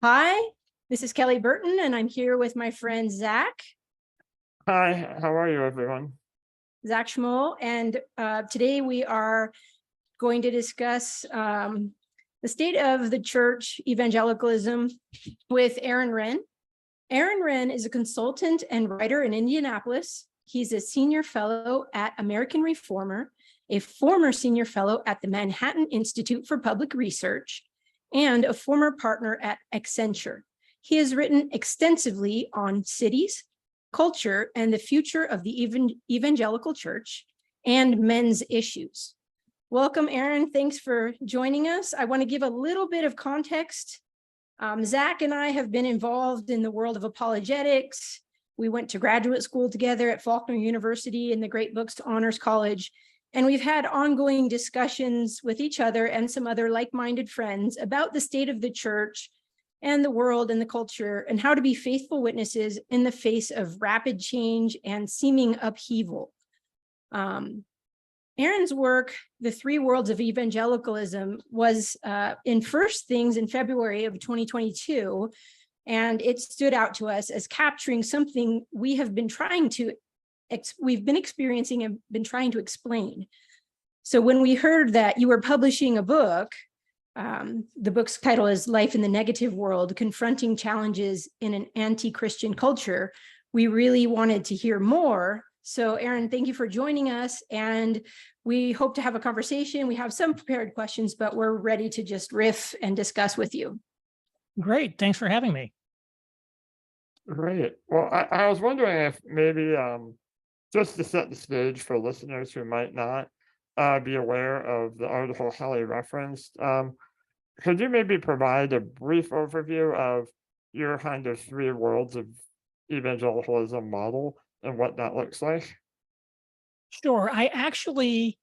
Hi, this is Kelly Burton, and I'm here with my friend Zak Hi, how are you, everyone? Schmoll, and today we are going to discuss the state of the church evangelicalism with Aaron Renn. Aaron Renn is a consultant and writer in Indianapolis. He's a senior fellow at American Reformer, a former senior fellow at the Manhattan Institute for Public Research, and a former partner at Accenture. He has written extensively on cities, culture, and the future of the evangelical church and men's issues. Welcome, Aaron. Thanks for joining us. I want to give a little bit of context. Zak and I have been involved in the world of apologetics. We went to graduate school together at Faulkner University and the Great Books Honors College. And we've had ongoing discussions with each other and some other like-minded friends about the state of the church and the world and the culture and how to be faithful witnesses in the face of rapid change and seeming upheaval. Aaron's work, The Three Worlds of Evangelicalism, was in First Things in February of 2022, and it stood out to us as capturing something we've been experiencing and been trying to explain. So when we heard that you were publishing a book, the book's title is Life in the Negative World, Confronting Challenges in an Anti-Christian Culture, we really wanted to hear more. So Aaron, thank you for joining us, and we hope to have a conversation. We have some prepared questions, but we're ready to just riff and discuss with you. Great. Thanks for having me. Great. Well, I was wondering if maybe just to set the stage for listeners who might not be aware of the article Hallie referenced, could you maybe provide a brief overview of your kind of three worlds of evangelicalism model and what that looks like? Sure. I actually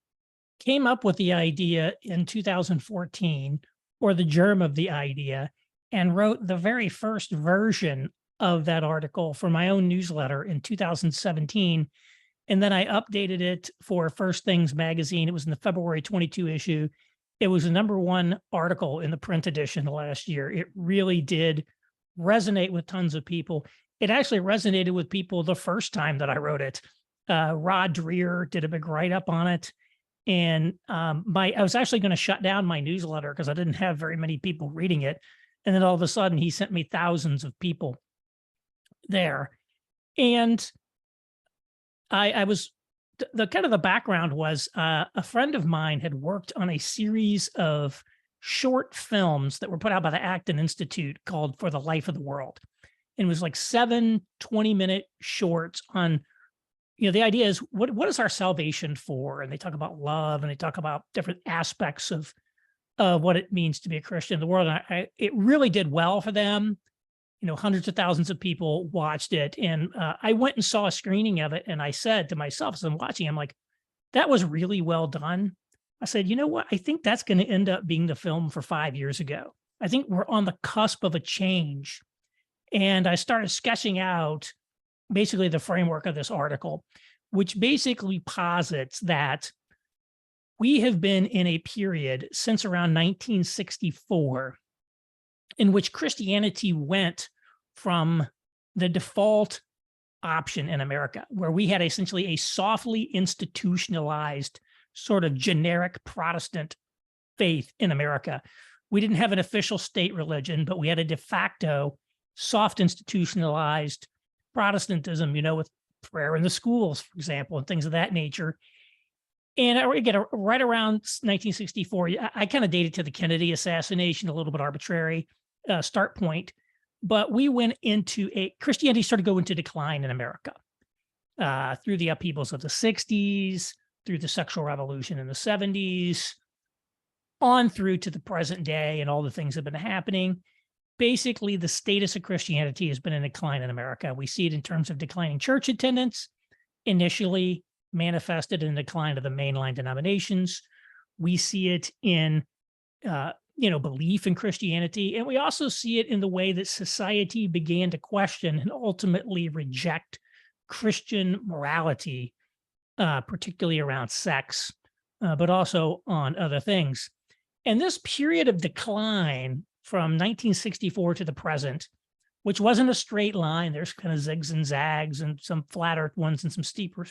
came up with the idea in 2014, or the germ of the idea, and wrote the very first version of that article for my own newsletter in 2017. And then I updated it for First Things magazine. It was in the February 22 issue. It was the #1 article in the print edition last year. It really did resonate with tons of people. It actually resonated with people the first time that I wrote it. Rod Dreher did a big write-up on it. And I was actually going to shut down my newsletter because I didn't have very many people reading it. And then all of a sudden he sent me thousands of people there. And I was, the background was a friend of mine had worked on a series of short films that were put out by the Acton Institute called For the Life of the World. And it was like 7 20-minute shorts on, the idea is what is our salvation for? And they talk about love, and they talk about different aspects of what it means to be a Christian in the world. And it really did well for them. Hundreds of thousands of people watched it. And I went and saw a screening of it. And I said to myself, as I'm watching, I'm like, that was really well done. I said, you know what? I think that's going to end up being the film for 5 years ago. I think we're on the cusp of a change. And I started sketching out basically the framework of this article, which basically posits that we have been in a period since around 1964 in which Christianity went from the default option in America, where we had essentially a softly institutionalized sort of generic Protestant faith in America. We didn't have an official state religion, but we had a de facto soft institutionalized Protestantism, with prayer in the schools, for example, and things of that nature. And again, right around 1964, I kind of dated to the Kennedy assassination, a little bit arbitrary start point, but we went into Christianity started going into decline in America through the upheavals of the 60s, through the sexual revolution in the 70s, on through to the present day and all the things that have been happening. Basically, the status of Christianity has been in decline in America. We see it in terms of declining church attendance, initially manifested in the decline of the mainline denominations. We see it in, belief in Christianity. And we also see it in the way that society began to question and ultimately reject Christian morality, particularly around sex, but also on other things. And this period of decline from 1964 to the present, which wasn't a straight line. There's kind of zigs and zags and some flatter ones and some steeper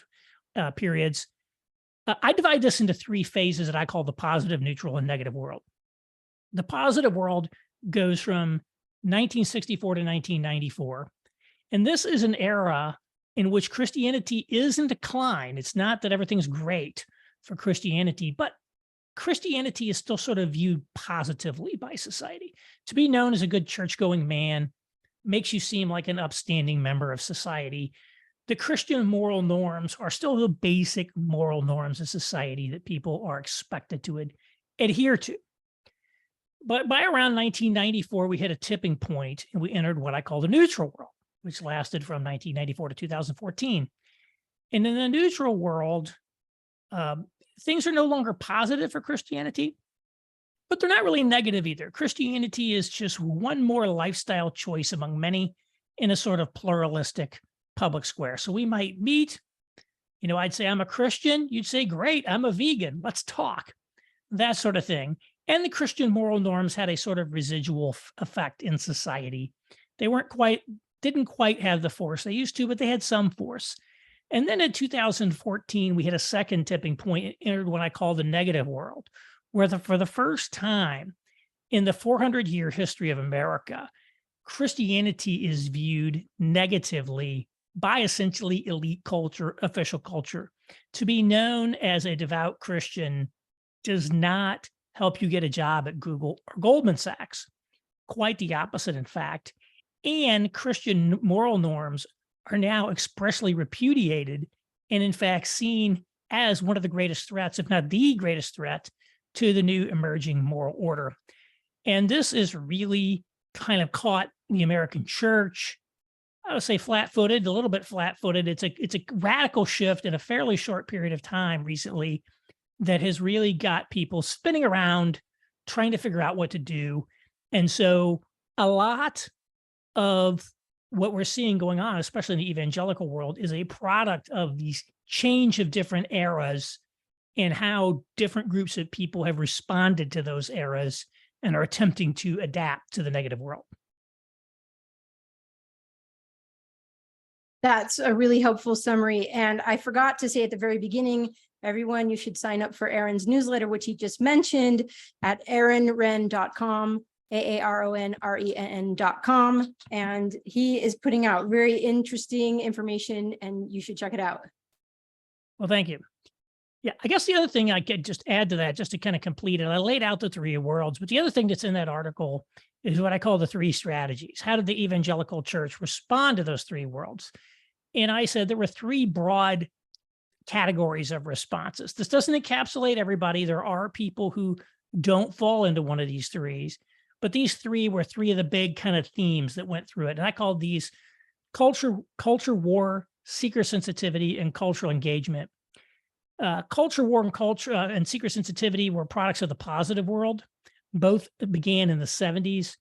periods. I divide this into three phases that I call the positive, neutral, and negative world. The positive world goes from 1964 to 1994. And this is an era in which Christianity is in decline. It's not that everything's great for Christianity, but Christianity is still sort of viewed positively by society. To be known as a good church-going man makes you seem like an upstanding member of society. The Christian moral norms are still the basic moral norms of society that people are expected to adhere to. But by around 1994, we hit a tipping point and we entered what I call the neutral world, which lasted from 1994 to 2014. And in the neutral world, things are no longer positive for Christianity, but they're not really negative either. Christianity is just one more lifestyle choice among many in a sort of pluralistic public square. So we might meet, I'd say I'm a Christian. You'd say, great, I'm a vegan. Let's talk. That sort of thing. And the Christian moral norms had a sort of residual effect in society. They didn't quite have the force they used to, but they had some force. And then in 2014, we hit a second tipping point and entered what I call the negative world, where for the first time in the 400-year history of America, Christianity is viewed negatively by essentially elite culture, official culture. To be known as a devout Christian does not help you get a job at Google or Goldman Sachs. Quite the opposite, in fact. And Christian moral norms are now expressly repudiated and, in fact, seen as one of the greatest threats, if not the greatest threat, to the new emerging moral order. And this is really kind of caught the American church, I would say flat-footed, a little bit flat-footed. It's a radical shift in a fairly short period of time recently that has really got people spinning around, trying to figure out what to do. And so a lot of what we're seeing going on, especially in the evangelical world, is a product of these change of different eras and how different groups of people have responded to those eras and are attempting to adapt to the negative world. That's a really helpful summary. And I forgot to say at the very beginning, everyone, you should sign up for Aaron's newsletter, which he just mentioned, at aaronrenn.com, AARONRENN.com. And he is putting out very interesting information and you should check it out. Well, thank you. Yeah, I guess the other thing I could just add to that, just to kind of complete it, I laid out the three worlds, but the other thing that's in that article is what I call the three strategies. How did the evangelical church respond to those three worlds? And I said there were three broad categories of responses. This doesn't encapsulate everybody. There are people who don't fall into one of these threes, but these three were three of the big kind of themes that went through it. And I called these culture war, seeker sensitivity, and cultural engagement. Culture war and seeker sensitivity were products of the positive world. Both began in the 70s.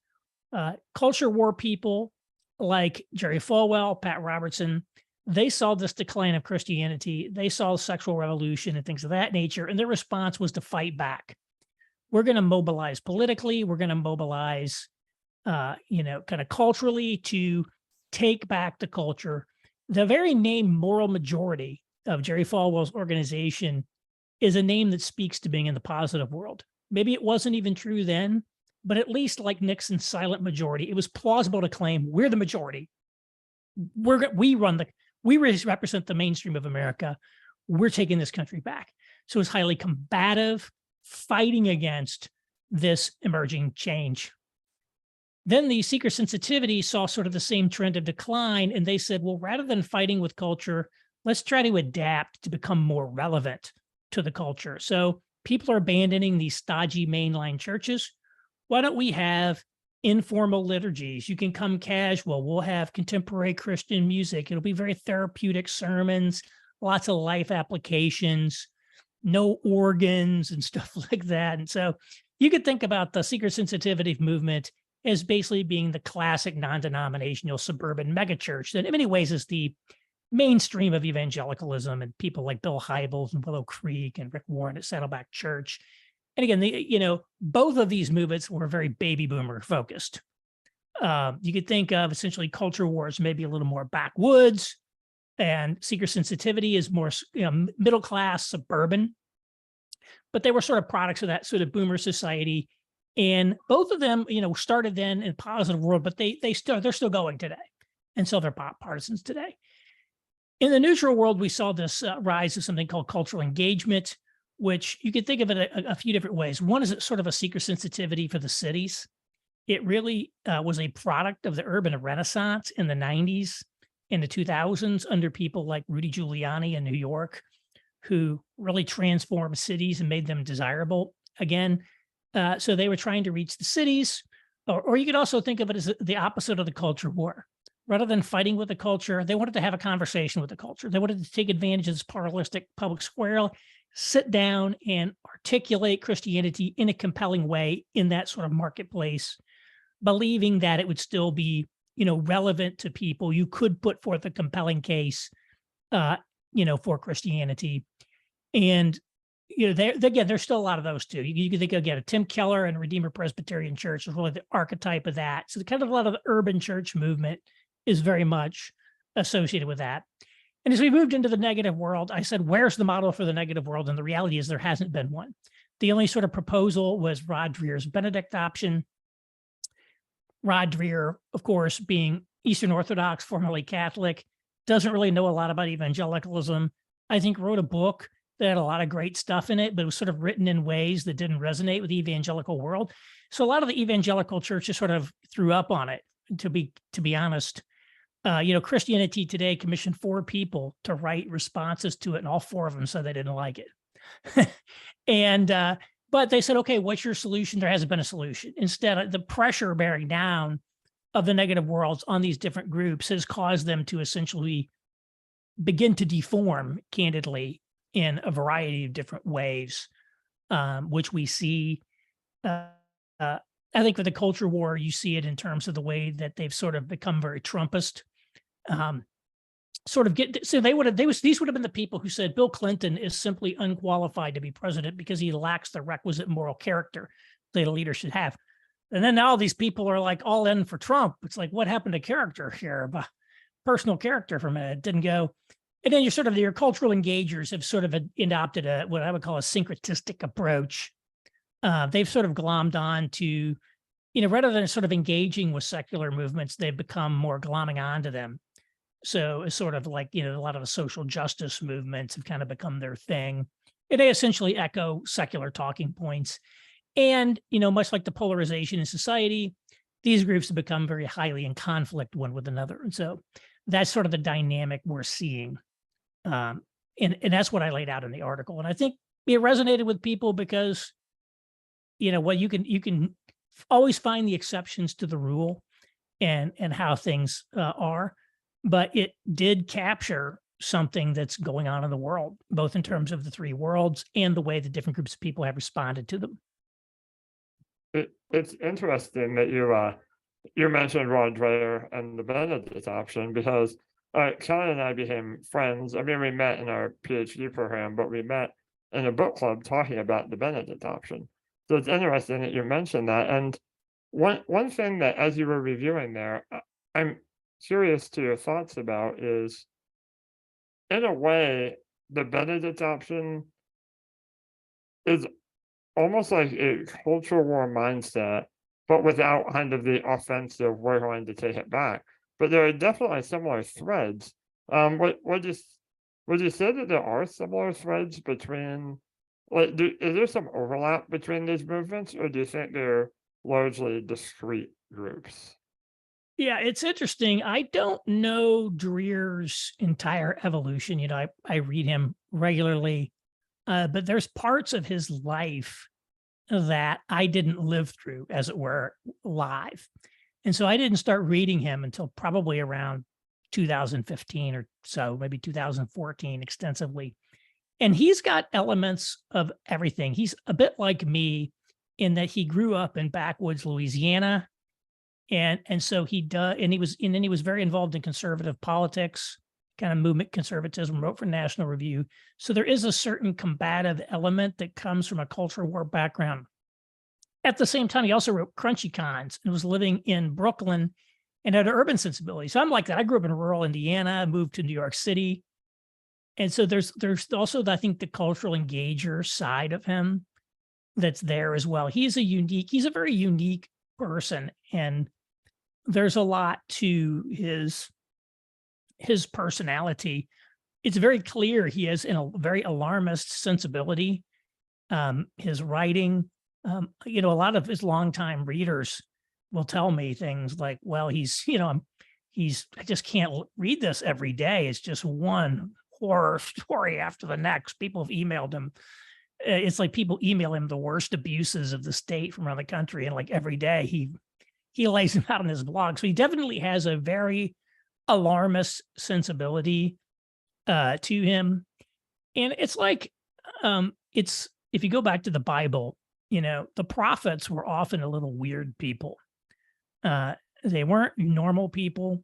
Culture war people like Jerry Falwell, Pat Robertson, they saw this decline of Christianity. They saw the sexual revolution and things of that nature. And their response was to fight back. We're going to mobilize politically. We're going to mobilize, kind of culturally to take back the culture. The very name Moral Majority of Jerry Falwell's organization is a name that speaks to being in the positive world. Maybe it wasn't even true then, but at least like Nixon's silent majority, it was plausible to claim we're the majority. We represent the mainstream of America. We're taking this country back. So it's highly combative, fighting against this emerging change. Then the seeker sensitivity saw sort of the same trend of decline, and they said, well, rather than fighting with culture, let's try to adapt to become more relevant to the culture. So people are abandoning these stodgy mainline churches. Why don't we have informal liturgies? You can come casual. We'll have contemporary Christian music. It'll be very therapeutic sermons, lots of life applications, no organs and stuff like that. And so you could think about the seeker sensitivity movement as basically being the classic non-denominational suburban megachurch that in many ways is the mainstream of evangelicalism, and people like Bill Hybels and Willow Creek and Rick Warren at Saddleback Church. And again, both of these movements were very baby boomer focused. You could think of essentially culture wars, maybe a little more backwoods, and seeker sensitivity is more middle class, suburban. But they were sort of products of that sort of boomer society. And both of them, started then in a positive world, but they're still going today. And so they're partisans today. In the neutral world, we saw this rise of something called cultural engagement, which you could think of it a few different ways. One is it's sort of a seeker sensitivity for the cities. It really was a product of the urban renaissance in the 90s, in the 2000s, under people like Rudy Giuliani in New York, who really transformed cities and made them desirable again. So they were trying to reach the cities, or you could also think of it as the opposite of the culture war. Rather than fighting with the culture, they wanted to have a conversation with the culture. They wanted to take advantage of this pluralistic public square, sit down and articulate Christianity in a compelling way in that sort of marketplace, believing that it would still be, relevant to people. You could put forth a compelling case, for Christianity. And, there's still a lot of those too. You can think, again, Tim Keller and Redeemer Presbyterian Church is really the archetype of that. So kind of a lot of the urban church movement is very much associated with that. And as we moved into the negative world, I said, where's the model for the negative world? And the reality is there hasn't been one. The only sort of proposal was Rod Dreher's Benedict option. Rod Dreher, of course, being Eastern Orthodox, formerly Catholic, doesn't really know a lot about evangelicalism. I think wrote a book that had a lot of great stuff in it, but it was sort of written in ways that didn't resonate with the evangelical world. So a lot of the evangelical churches sort of threw up on it, to be honest. Christianity Today commissioned 4 people to write responses to it, and all 4 of them said they didn't like it. But they said, okay, what's your solution? There hasn't been a solution. Instead, the pressure bearing down of the negative worlds on these different groups has caused them to essentially begin to deform, candidly, in a variety of different ways, which we see. I think with the culture war, you see it in terms of the way that they've sort of become very Trumpist. These would have been the people who said Bill Clinton is simply unqualified to be president because he lacks the requisite moral character that a leader should have. And then now these people are like all in for Trump. It's like, what happened to character here? Personal character from it didn't go. And then your cultural engagers have sort of adopted what I would call a syncretistic approach. They've sort of glommed on to, rather than sort of engaging with secular movements, they've become more glomming onto them. So it's sort of like, a lot of the social justice movements have kind of become their thing. And they essentially echo secular talking points. And, much like the polarization in society, these groups have become very highly in conflict one with another. And so that's sort of the dynamic we're seeing. And that's what I laid out in the article. And I think it resonated with people because, you can always find the exceptions to the rule and how things are. But it did capture something that's going on in the world, both in terms of the 3 worlds and the way the different groups of people have responded to them. It's interesting that you mentioned Rod Dreher and the Benedict option because Kelly and I became friends. I mean, we met in our PhD program, but we met in a book club talking about the Benedict option. So it's interesting that you mentioned that. And one thing that, as you were reviewing there, I'm curious to your thoughts about is, in a way, the Benedict option is almost like a culture war mindset, but without kind of the offensive, we're going to take it back. But there are definitely similar threads. Would you say that there are similar threads between, is there some overlap between these movements, or do you think they're largely discrete groups? Yeah, it's interesting. I don't know Dreher's entire evolution. I read him regularly, but there's parts of his life that I didn't live through, as it were, live. And so I didn't start reading him until probably around 2015 or so, maybe 2014 extensively. And he's got elements of everything. He's a bit like me in that he grew up in backwoods Louisiana. And so he does, and then he was very involved in conservative politics kind of movement conservatism, wrote for National Review. So there is a certain combative element that comes from a cultural war background. At the same time, he also wrote Crunchy Cons and was living in Brooklyn and had an urban sensibility. So I'm like that. I grew up in rural Indiana, moved to New York City. And so there's also, I think, the cultural engager side of him that's there as well. He's a very unique person, and there's a lot to his personality. It's very clear he has a very alarmist sensibility. His writing, a lot of his longtime readers will tell me things like, well, I just can't read this every day. It's just one horror story after the next. People have emailed him. It's like people email him the worst abuses of the state from around the country. And like every day he lays them out on his blog. So he definitely has a very alarmist sensibility to him. And it's like, if you go back to the Bible, the prophets were often a little weird people. They weren't normal people.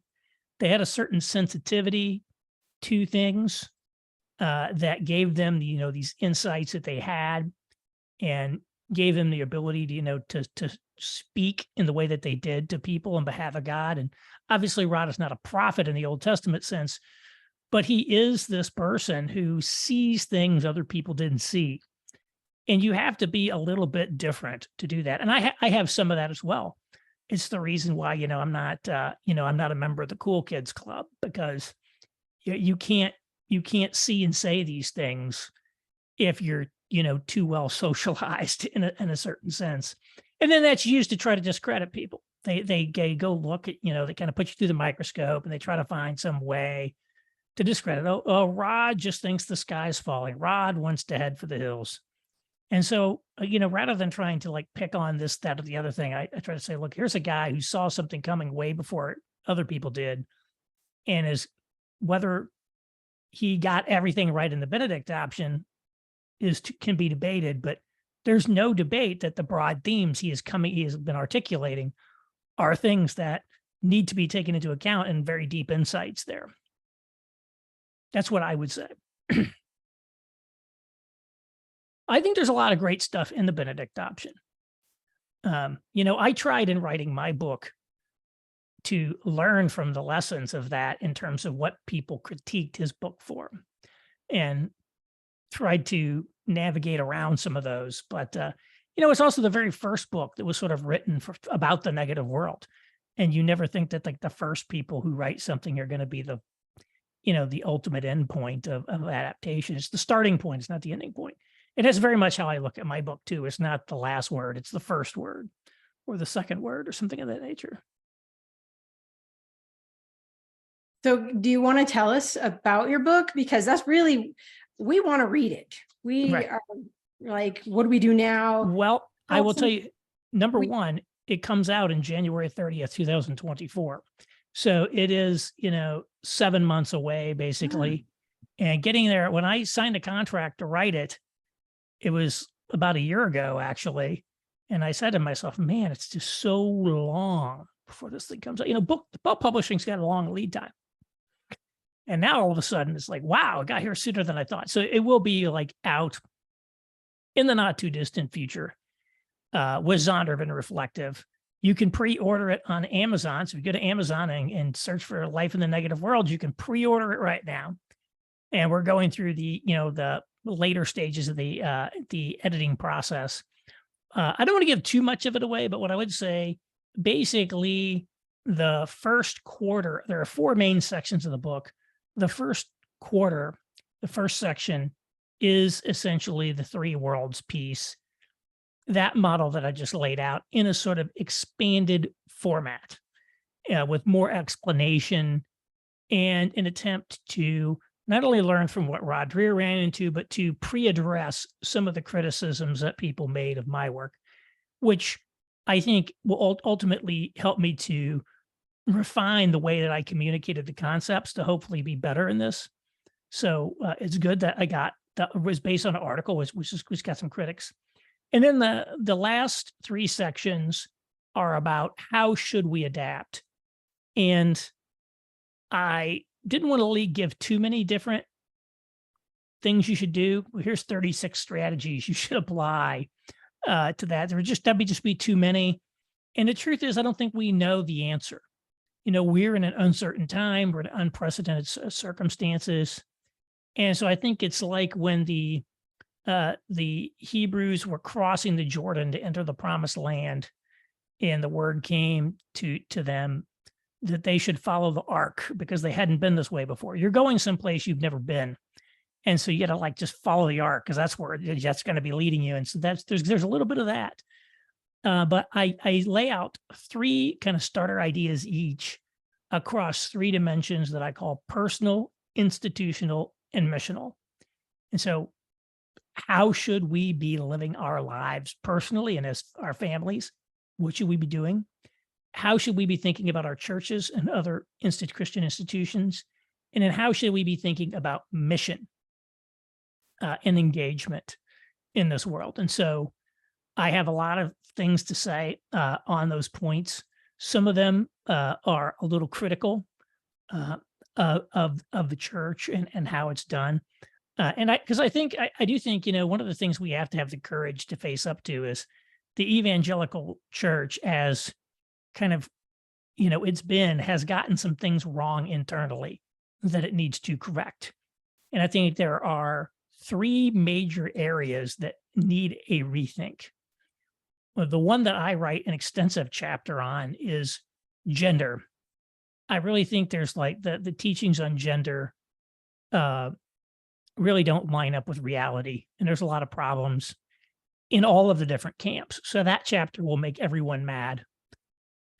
They had a certain sensitivity to things that gave them, these insights that they had, and gave them the ability to speak in the way that they did to people on behalf of God. And obviously, Rod is not a prophet in the Old Testament sense, but he is this person who sees things other people didn't see. And you have to be a little bit different to do that. And I have some of that as well. It's the reason why, I'm not a member of the Cool Kids Club, because you can't see and say these things if you're, too well socialized in a certain sense. And then that's used to try to discredit people. They go look at, they kind of put you through the microscope and they try to find some way to discredit. Oh, Rod just thinks the sky's falling. Rod wants to head for the hills. And so, rather than trying to like pick on this, that, or the other thing, I try to say, look, here's a guy who saw something coming way before other people did. And whether he got everything right in the Benedict option can be debated, but there's no debate that the broad themes he has been articulating are things that need to be taken into account, and very deep insights there. That's what I would say. I think there's a lot of great stuff in the Benedict option. I tried in writing my book to learn from the lessons of that in terms of what people critiqued his book for, and tried to navigate around some of those. But, it's also the very first book that was sort of written about the negative world. And you never think that like the first people who write something are going to be the ultimate end point of adaptation. It's the starting point. It's not the ending point. It is very much how I look at my book too. It's not the last word. It's the first word or the second word or something of that nature. So do you want to tell us about your book? Because that's really, we want to read it. We Right. are like, what do we do now? Well, I will tell you, number one, it comes out in January 30th, 2024. So it is, 7 months away, basically. And getting there, when I signed a contract to write it, it was about a year ago, actually. And I said to myself, man, it's just so long before this thing comes out. Book publishing's got a long lead time. And now all of a sudden it's like, wow, it got here sooner than I thought. So it will be like out in the not too distant future with Zondervan and Reflective. You can pre-order it on Amazon. So if you go to Amazon and search for Life in the Negative World, you can pre-order it right now. And we're going through the later stages of the editing process. I don't want to give too much of it away, but what I would say, basically, the first quarter, there are 4 main sections of the book. The first quarter, the first section, is essentially the Three Worlds piece, that model that I just laid out in a sort of expanded format with more explanation and an attempt to not only learn from what Rod Dreher ran into, but to pre-address some of the criticisms that people made of my work, which I think will ultimately help me to refine the way that I communicated the concepts to hopefully be better in this. So it's good that I got that was based on an article, which got some critics. And then the last 3 sections are about how should we adapt. And I didn't want to give too many different things you should do. Well, here's 36 strategies you should apply to that. That'd be too many. And the truth is, I don't think we know the answer. We're in an uncertain time. We're in unprecedented circumstances. And so I think it's like when the Hebrews were crossing the Jordan to enter the promised land, and the word came to them that they should follow the ark because they hadn't been this way before. You're going someplace you've never been. And so you got to just follow the ark because that's where that's going to be leading you. And so there's a little bit of that. But I lay out 3 kind of starter ideas each across 3 dimensions that I call personal, institutional, and missional. And so how should we be living our lives personally and as our families? What should we be doing? How should we be thinking about our churches and other Christian institutions? And then how should we be thinking about mission and engagement in this world? And so I have a lot of things to say on those points. Some of them are a little critical of the church and how it's done. Because I do think, one of the things we have to have the courage to face up to is the evangelical church as kind of, has gotten some things wrong internally that it needs to correct. And I think there are 3 major areas that need a rethink. Well, the one that I write an extensive chapter on is gender. I really think there's the teachings on gender really don't line up with reality. And there's a lot of problems in all of the different camps. So that chapter will make everyone mad.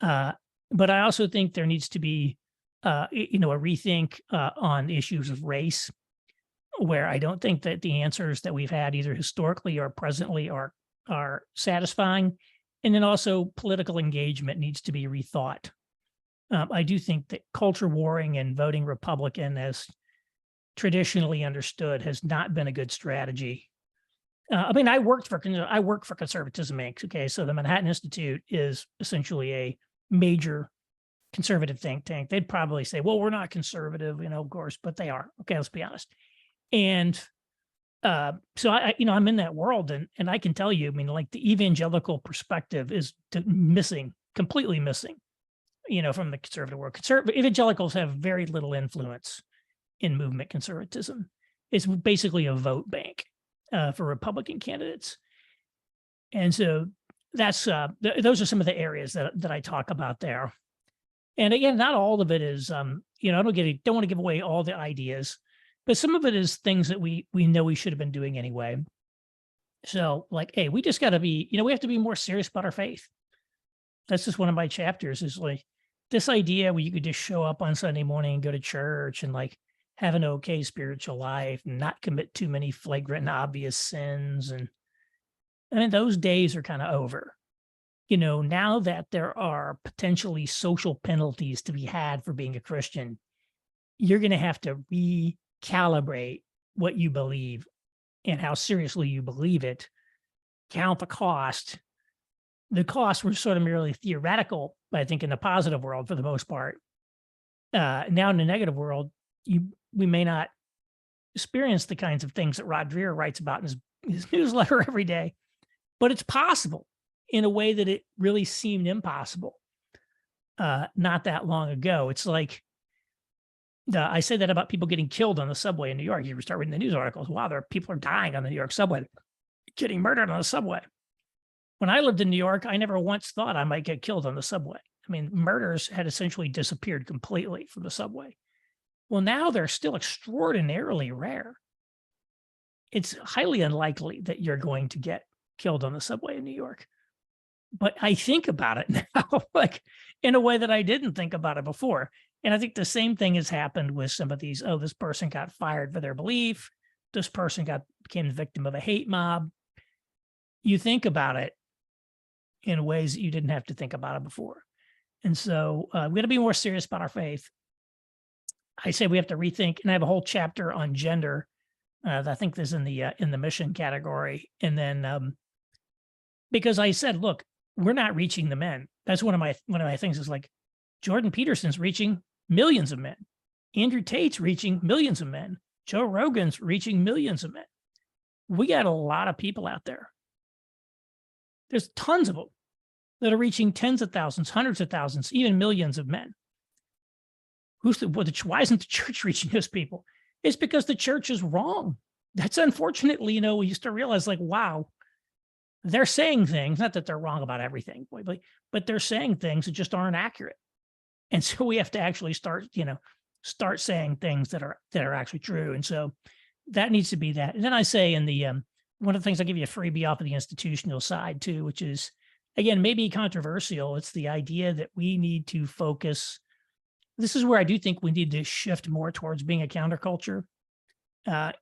But I also think there needs to be, a rethink on issues of race, where I don't think that the answers that we've had either historically or presently are satisfying. And then also political engagement needs to be rethought. I do think that culture warring and voting Republican, as traditionally understood, has not been a good strategy. I work for Conservatism Inc. Okay, so the Manhattan Institute is essentially a major conservative think tank. They'd probably say, well, we're not conservative, of course, but they are. Okay, let's be honest. And so I'm in that world, and I can tell you, the evangelical perspective is completely missing, from the conservative world. Evangelicals have very little influence in movement conservatism. It's basically a vote bank for Republican candidates. And so that's those are some of the areas that I talk about there. And again, not all of it is, I don't want to give away all the ideas, but some of it is things that we know we should have been doing anyway. So hey, we just got to be, we have to be more serious about our faith. That's just one of my chapters, is this idea where you could just show up on Sunday morning and go to church and have an okay spiritual life, and not commit too many flagrant and obvious sins. And those days are kind of over. Now that there are potentially social penalties to be had for being a Christian, you're going to have to recalibrate what you believe and how seriously you believe it, count the cost. The costs were sort of merely theoretical, I think, in the positive world for the most part. Now in the negative world, we may not experience the kinds of things that Rod Dreher writes about in his newsletter every day, but it's possible in a way that it really seemed impossible not that long ago. It's I say that about people getting killed on the subway in New York. You start reading the news articles. Wow, people are dying on the New York subway, getting murdered on the subway. When I lived in New York, I never once thought I might get killed on the subway. Murders had essentially disappeared completely from the subway. Well, now they're still extraordinarily rare. It's highly unlikely that you're going to get killed on the subway in New York. But I think about it now, in a way that I didn't think about it before. And I think the same thing has happened with some of these. Oh, this person got fired for their belief. This person became the victim of a hate mob. You think about it in ways that you didn't have to think about it before. And so we got to be more serious about our faith. I say we have to rethink, and I have a whole chapter on gender that I think is in the mission category. And then because I said, look, we're not reaching the men. That's one of my things is Jordan Peterson's reaching millions of men. Andrew Tate's reaching millions of men. Joe Rogan's reaching millions of men. We got a lot of people out there. There's tons of them that are reaching tens of thousands, hundreds of thousands, even millions of men. Why isn't the church reaching those people? It's because the church is wrong. That's unfortunately, we used to realize like, wow, they're saying things, not that they're wrong about everything, but they're saying things that just aren't accurate. And so we have to actually start saying things that are actually true. And so that needs to be that. And then I say in the, one of the things I'll give you a freebie off of the institutional side too, which is, again, maybe controversial. It's the idea that we need to focus. This is where I do think we need to shift more towards being a counterculture,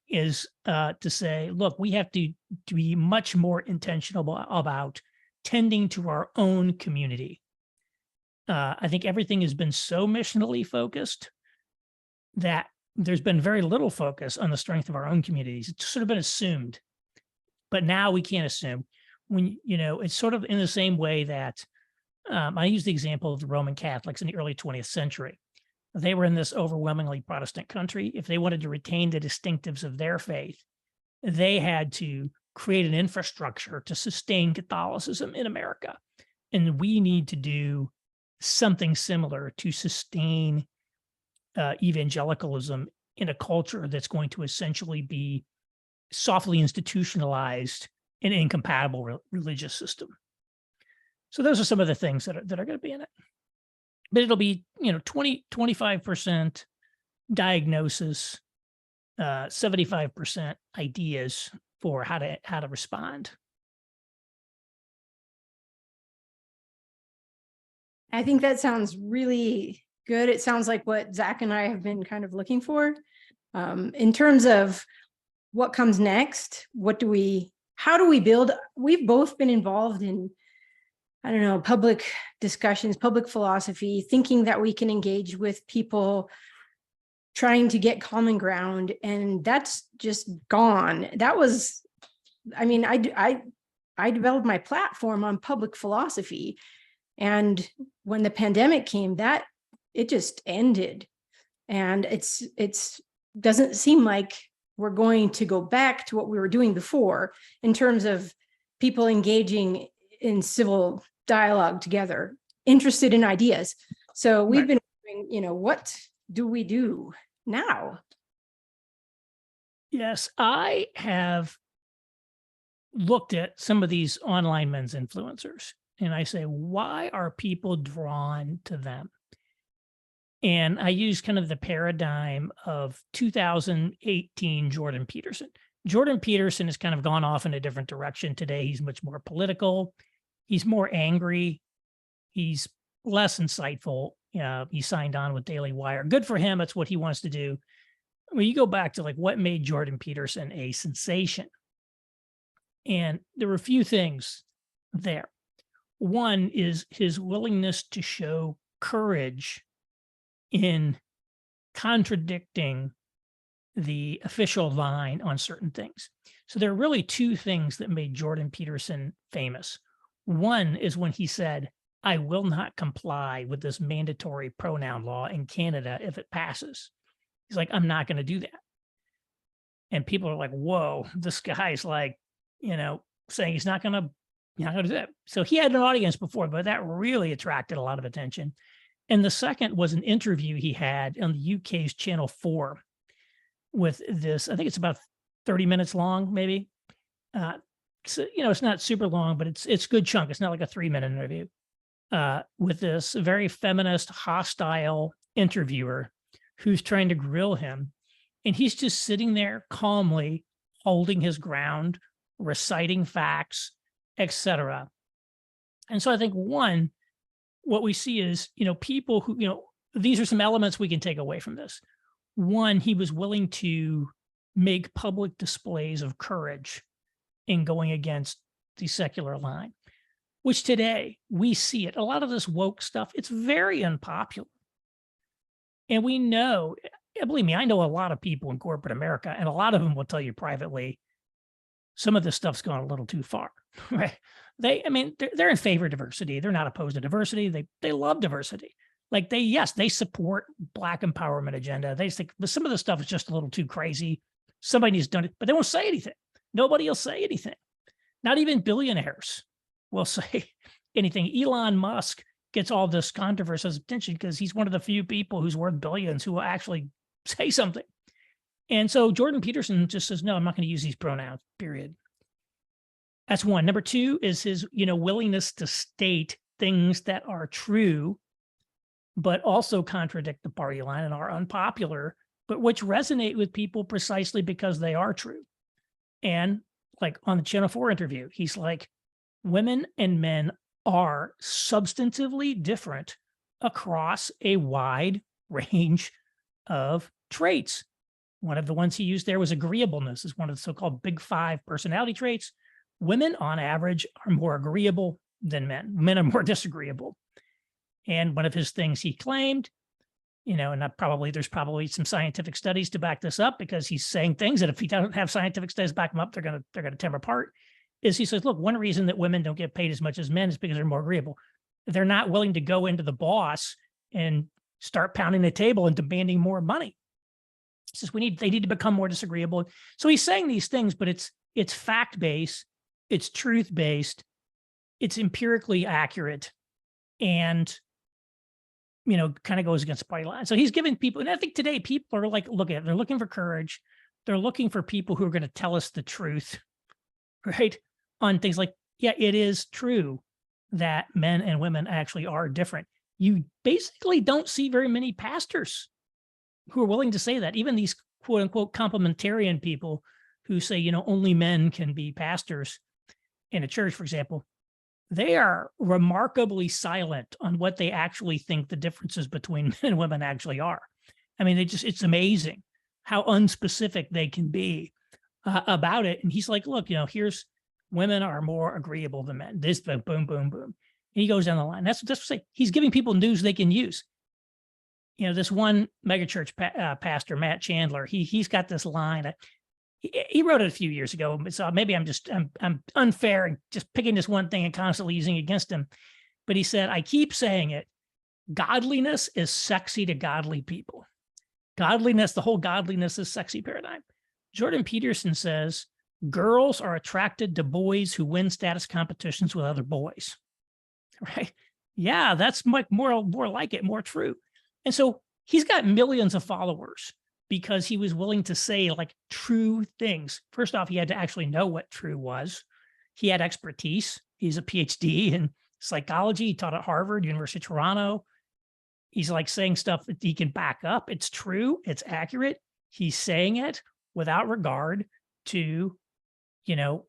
is to say, look, we have to be much more intentional about tending to our own community. I think everything has been so missionally focused that there's been very little focus on the strength of our own communities. It's sort of been assumed, but now we can't assume. When, it's sort of in the same way that I use the example of the Roman Catholics in the early 20th century. They were in this overwhelmingly Protestant country. If they wanted to retain the distinctives of their faith, they had to create an infrastructure to sustain Catholicism in America. And we need to do something similar to sustain evangelicalism in a culture that's going to essentially be softly institutionalized an incompatible religious system. So those are some of the things that are going to be in it. But it'll be, 25% diagnosis, 75% ideas for how to respond. I think that sounds really good. It sounds like what Zach and I have been kind of looking for. In terms of what comes next, how do we build? We've both been involved in, public discussions, public philosophy, thinking that we can engage with people, trying to get common ground, and that's just gone. That was, I developed my platform on public philosophy, and when the pandemic came, it just ended, and it's doesn't seem like we're going to go back to what we were doing before in terms of people engaging in civil dialogue together, interested in ideas. So we've been wondering, what do we do now? Yes, I have looked at some of these online men's influencers, and I say, why are people drawn to them? And I use kind of the paradigm of 2018 Jordan Peterson. Jordan Peterson has kind of gone off in a different direction today. He's much more political. He's more angry. He's less insightful. He signed on with Daily Wire. Good for him. That's what he wants to do. When you go back to like what made Jordan Peterson a sensation, and there were a few things there. One is his willingness to show courage in contradicting the official line on certain things. So there are really two things that made Jordan Peterson famous. One is when he said, I will not comply with this mandatory pronoun law in Canada if it passes. He's like, I'm not going to do that. And people are like, whoa, this guy's like, saying he's not going to do that. So he had an audience before, but that really attracted a lot of attention. And the second was an interview he had on the UK's Channel 4 with this, I think it's about 30 minutes long, maybe. So, it's not super long, but it's a good chunk. It's not like a 3-minute interview with this very feminist, hostile interviewer who's trying to grill him. And he's just sitting there calmly, holding his ground, reciting facts, etc. And so I think what we see is, people who, these are some elements we can take away from this. One, he was willing to make public displays of courage in going against the secular line, which today we see it. A lot of this woke stuff, it's very unpopular. And we know, believe me, I know a lot of people in corporate America, and a lot of them will tell you privately, some of this stuff's gone a little too far, right? They're in favor of diversity. They're not opposed to diversity. They love diversity. Like they support Black empowerment agenda. They think, but some of the stuff is just a little too crazy. Somebody needs done it, but they won't say anything. Nobody will say anything. Not even billionaires will say anything. Elon Musk gets all this controversy attention because he's one of the few people who's worth billions who will actually say something. And so Jordan Peterson just says, no, I'm not going to use these pronouns, period. That's one. Number two is his, willingness to state things that are true, but also contradict the party line and are unpopular, but which resonate with people precisely because they are true. And like on the Channel 4 interview, he's like, women and men are substantively different across a wide range of traits. One of the ones he used there was agreeableness, is one of the so-called big five personality traits. Women on average are more agreeable than men. Men are more disagreeable. And one of his things he claimed, and there's probably some scientific studies to back this up, because he's saying things that if he doesn't have scientific studies to back them up, they're going to tear apart. Is he says, look, one reason that women don't get paid as much as men is because they're more agreeable. They're not willing to go into the boss and start pounding the table and demanding more money. He says they need to become more disagreeable. So he's saying these things, but it's fact-based, it's truth-based, it's empirically accurate, and kind of goes against the party line. So he's giving people, and I think today people are like, they're looking for courage. They're looking for people who are going to tell us the truth, right? On things like, yeah, it is true that men and women actually are different. You basically don't see very many pastors who are willing to say that. Even these quote unquote complementarian people who say, only men can be pastors in a church, for example, they are remarkably silent on what they actually think the differences between men and women actually are. I mean, it's amazing how unspecific they can be about it. And he's like, look, here's women are more agreeable than men. This boom, boom, boom, boom. And he goes down the line. That's what say. He's giving people news they can use. This one megachurch pastor, Matt Chandler, he's got this line. He wrote it a few years ago, so maybe I'm unfair and just picking this one thing and constantly using it against him. But he said, I keep saying it, godliness is sexy to godly people. Godliness, the whole godliness is sexy paradigm. Jordan Peterson says, girls are attracted to boys who win status competitions with other boys, right? Yeah, that's much more like it, more true. And so he's got millions of followers because he was willing to say like true things. First off, he had to actually know what true was. He had expertise. He's a PhD in psychology. He taught at Harvard, University of Toronto. He's like saying stuff that he can back up. It's true. It's accurate. He's saying it without regard to,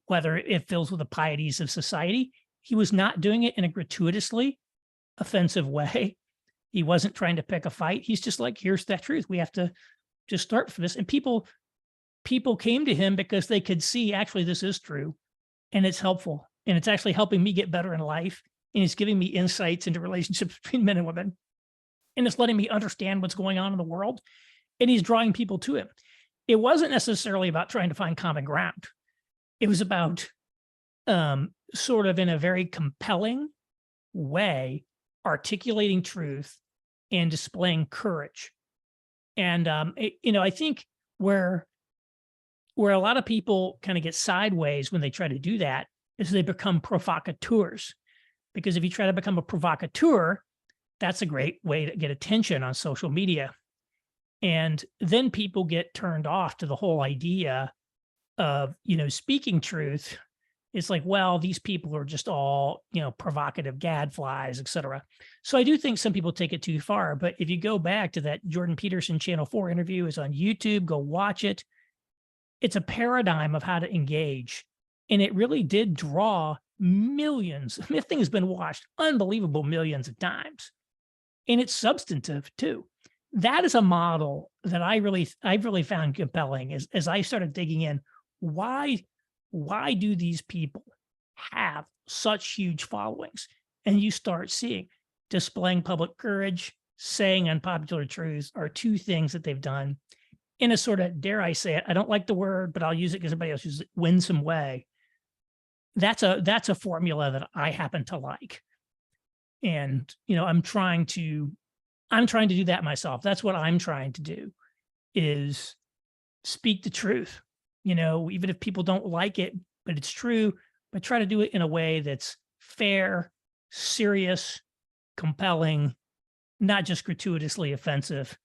whether it fills with the pieties of society. He was not doing it in a gratuitously offensive way. He wasn't trying to pick a fight. He's just like, here's that truth. We have to just start for this. And people came to him because they could see, actually, this is true and it's helpful. And it's actually helping me get better in life. And it's giving me insights into relationships between men and women. And it's letting me understand what's going on in the world. And he's drawing people to him. It wasn't necessarily about trying to find common ground. It was about sort of in a very compelling way, articulating truth and displaying courage. And, I think where a lot of people kind of get sideways when they try to do that is they become provocateurs. Because if you try to become a provocateur, that's a great way to get attention on social media. And then people get turned off to the whole idea of, speaking truth. It's like, well, these people are just all, provocative gadflies, et cetera. So I do think some people take it too far. But if you go back to that Jordan Peterson Channel 4 interview, is on YouTube, go watch it. It's a paradigm of how to engage. And it really did draw millions. I mean, the thing has been watched unbelievable millions of times. And it's substantive too. That is a model that I've really found compelling as I started digging in. Why do these people have such huge followings? And you start seeing displaying public courage, saying unpopular truths are two things that they've done in a sort of, dare I say it, I don't like the word, but I'll use it because everybody else uses it, winsome way. That's a formula that I happen to like. And, I'm trying to I'm trying to do that myself. That's what I'm trying to do, is speak the truth. Even if people don't like it, but it's true, but try to do it in a way that's fair, serious, compelling, not just gratuitously offensive.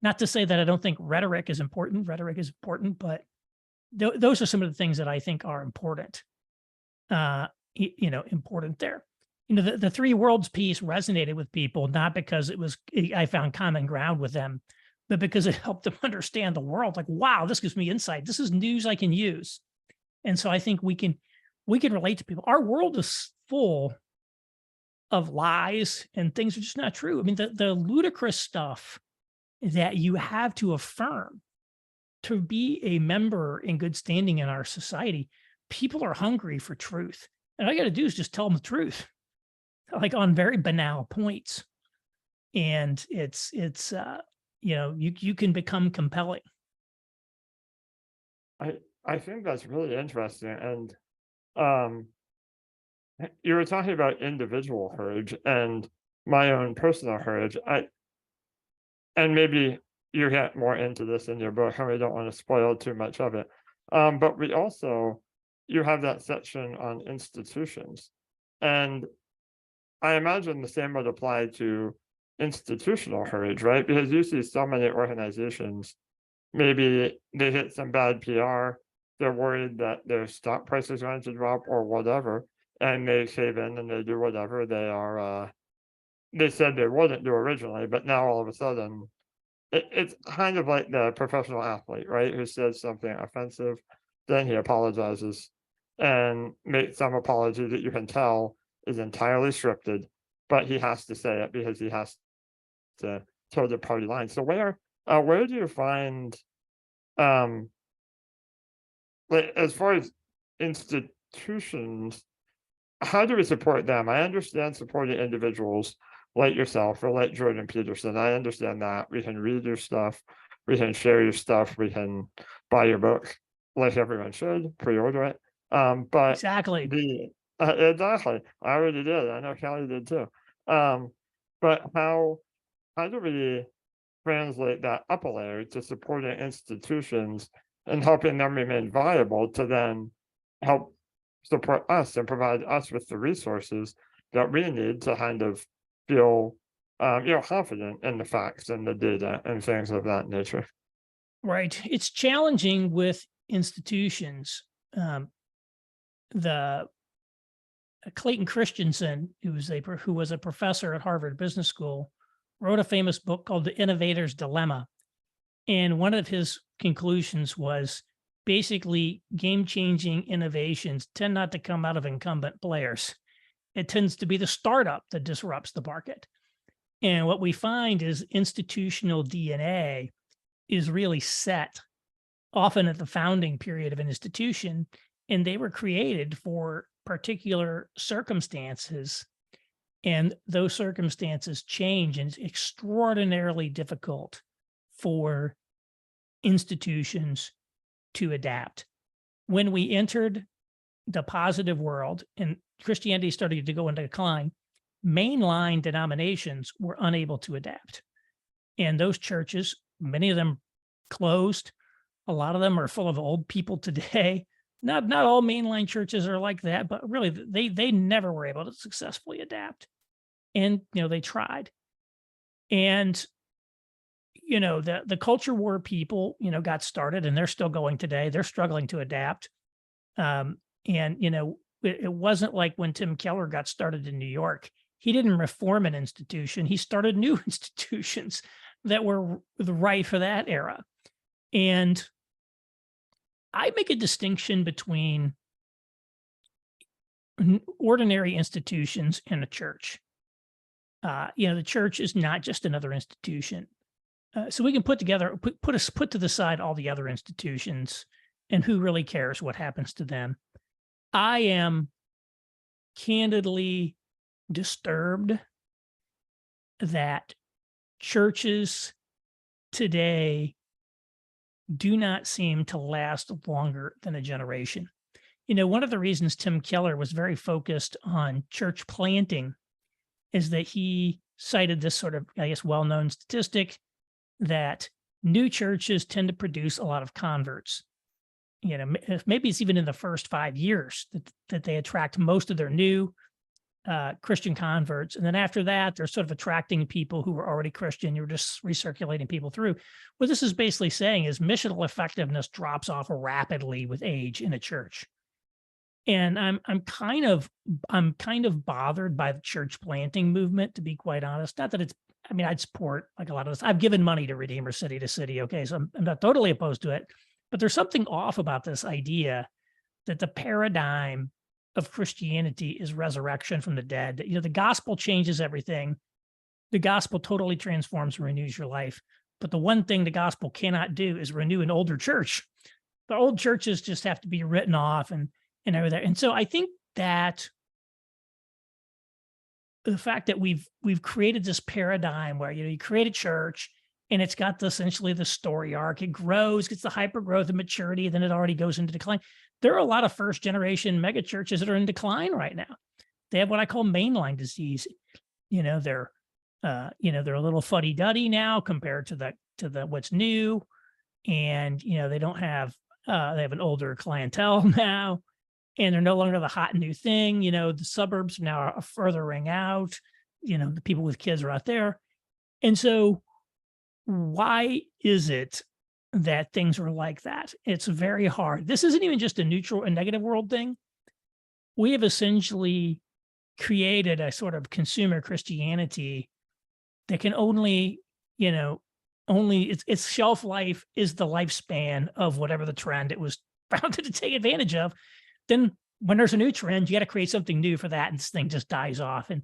Not to say that I don't think rhetoric is important. Rhetoric is important, but those are some of the things that I think are important. Important there. The Three Worlds piece resonated with people, not because I found common ground with them, but because it helped them understand the world. Like, wow, this gives me insight. This is news I can use. And so I think we can relate to people. Our world is full of lies and things are just not true. I mean, the ludicrous stuff that you have to affirm to be a member in good standing in our society, people are hungry for truth. And all you got to do is just tell them the truth, like on very banal points. And you can become compelling. I think that's really interesting. And you were talking about individual courage and my own personal courage. And maybe you get more into this in your book, and we don't want to spoil too much of it. But you have that section on institutions. And I imagine the same would apply to institutional courage, right? Because you see so many organizations, maybe they hit some bad PR, they're worried that their stock price is going to drop or whatever, and they cave in and they do whatever they said they wouldn't do originally, but now all of a sudden, it's kind of like the professional athlete, right? Who says something offensive, then he apologizes and makes some apology that you can tell is entirely scripted, but he has to say it because he has to toe the party line. So where do you find, like, as far as institutions, how do we support them? I understand supporting individuals like yourself or like Jordan Peterson. I understand that. We can read your stuff, we can share your stuff, we can buy your book, like everyone should, pre-order it. But Exactly. exactly. I already did. I know Kelly did too. But how do we translate that up a layer to supporting institutions and helping them remain viable to then help support us and provide us with the resources that we need to kind of feel confident in the facts and the data and things of that nature. Right. It's challenging with institutions. The Clayton Christensen, who was a professor at Harvard Business School, wrote a famous book called The Innovator's Dilemma. And one of his conclusions was basically game-changing innovations tend not to come out of incumbent players. It tends to be the startup that disrupts the market. And what we find is institutional DNA is really set often at the founding period of an institution, and they were created for particular circumstances. And those circumstances change, and it's extraordinarily difficult for institutions to adapt. When we entered the positive world and Christianity started to go into decline, mainline denominations were unable to adapt. And those churches, many of them closed. A lot of them are full of old people today. Not all mainline churches are like that, but really they never were able to successfully adapt. And they tried. And the culture war people, got started, and they're still going today. They're struggling to adapt. It wasn't like when Tim Keller got started in New York. He didn't reform an institution. He started new institutions that were right for that era. And I make a distinction between ordinary institutions and a church. The church is not just another institution. So we can put to the side all the other institutions and who really cares what happens to them. I am candidly disturbed that churches today do not seem to last longer than a generation. One of the reasons Tim Keller was very focused on church planting is that he cited this sort of, I guess, well-known statistic that new churches tend to produce a lot of converts. Maybe it's even in the first 5 years that they attract most of their new Christian converts. And then after that, they're sort of attracting people who were already Christian. You're just recirculating people through. What this is basically saying is missional effectiveness drops off rapidly with age in a church. And I'm kind of bothered by the church planting movement, to be quite honest. Not that I'd support like a lot of this. I've given money to Redeemer City to City. Okay. So I'm not totally opposed to it, but there's something off about this idea that the paradigm of Christianity is resurrection from the dead. The gospel changes everything. The gospel totally transforms and renews your life. But the one thing the gospel cannot do is renew an older church. The old churches just have to be written off and everything. And so I think that the fact that we've created this paradigm where, you create a church and it's got essentially the story arc. It grows, gets the hyper growth and maturity, then it already goes into decline. There are a lot of first generation mega churches that are in decline right now. They have what I call mainline disease. They're a little fuddy duddy now compared to the what's new. And, they don't have, they have an older clientele now, and they're no longer the hot new thing. The suburbs now are furthering out, the people with kids are out there. And so why is it that things are like that? It's very hard. This isn't even just a neutral and negative world thing. We have essentially created a sort of consumer Christianity that can only its shelf life is the lifespan of whatever the trend it was founded to take advantage of. Then when there's a new trend, you got to create something new for that, and this thing just dies off. And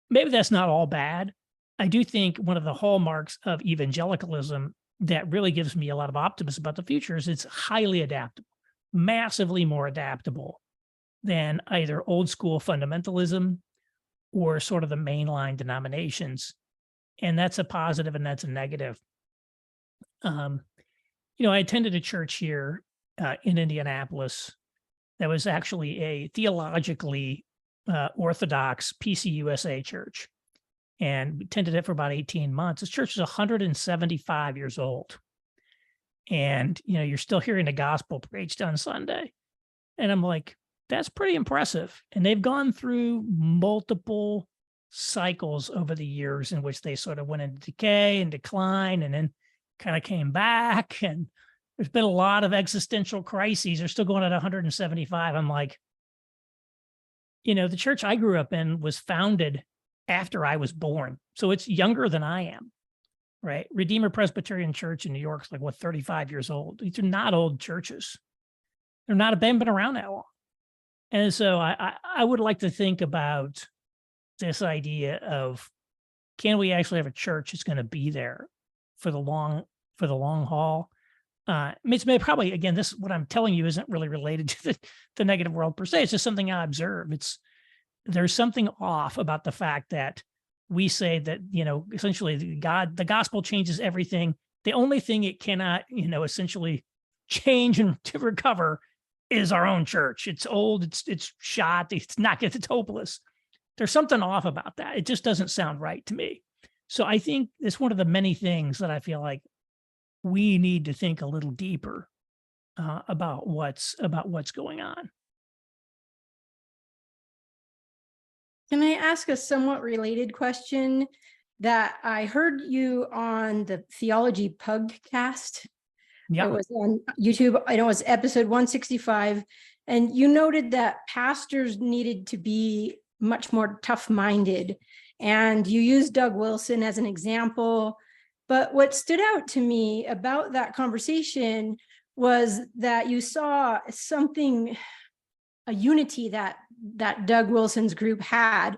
maybe that's not all bad. I do think one of the hallmarks of evangelicalism that really gives me a lot of optimism about the future is it's highly adaptable, massively more adaptable than either old school fundamentalism or sort of the mainline denominations. And that's a positive and that's a negative. I attended a church here in Indianapolis that was actually a theologically orthodox PCUSA church, and attended it for about 18 months. This church is 175 years old. And, you're still hearing the gospel preached on Sunday. And I'm like, that's pretty impressive. And they've gone through multiple cycles over the years in which they sort of went into decay and decline and then kind of came back. And there's been a lot of existential crises. They're still going at 175. I'm like, the church I grew up in was founded after I was born. So it's younger than I am, right? Redeemer Presbyterian Church in New York is like, 35 years old. These are not old churches. They've been around that long. And so I would like to think about this idea of, can we actually have a church that's going to be there for the long haul? It's probably, again, what I'm telling you isn't really related to the negative world per se. It's just something I observe. There's something off about the fact that we say that, essentially the gospel changes everything. The only thing it cannot, essentially change and to recover is our own church. It's old, it's shot, it's hopeless. There's something off about that. It just doesn't sound right to me. So I think it's one of the many things that I feel like we need to think a little deeper about what's going on. Can I ask a somewhat related question? That I heard you on the Theology Pugcast. Yeah, it was on YouTube. I know it was episode 165, and you noted that pastors needed to be much more tough-minded, and you used Doug Wilson as an example. But what stood out to me about that conversation was that you saw a unity that Doug Wilson's group had.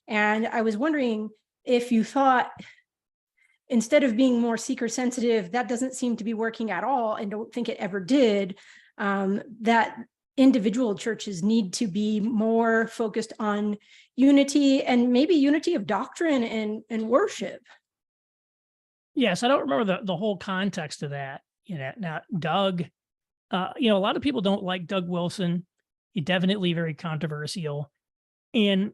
And I was wondering if you thought, instead of being more seeker sensitive, that doesn't seem to be working at all, and don't think it ever did, that individual churches need to be more focused on unity, and maybe unity of doctrine and worship. Yes, I don't remember the whole context of that. Now Doug, a lot of people don't like Doug Wilson. He's definitely very controversial. And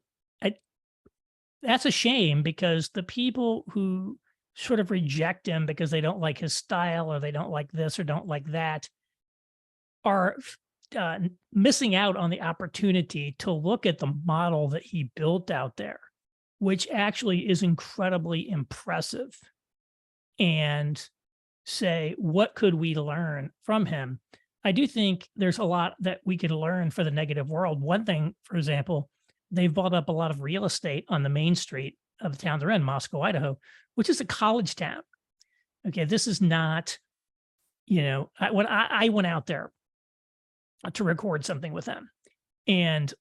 that's a shame, because the people who sort of reject him because they don't like his style, or they don't like this or don't like that, are missing out on the opportunity to look at the model that he built out there, which actually is incredibly impressive, and say, what could we learn from him? I do think there's a lot that we could learn for the negative world. One thing, for example, they've bought up a lot of real estate on the main street of the town they're in, Moscow, Idaho, which is a college town. Okay, this is not, when I went out there to record something with them, and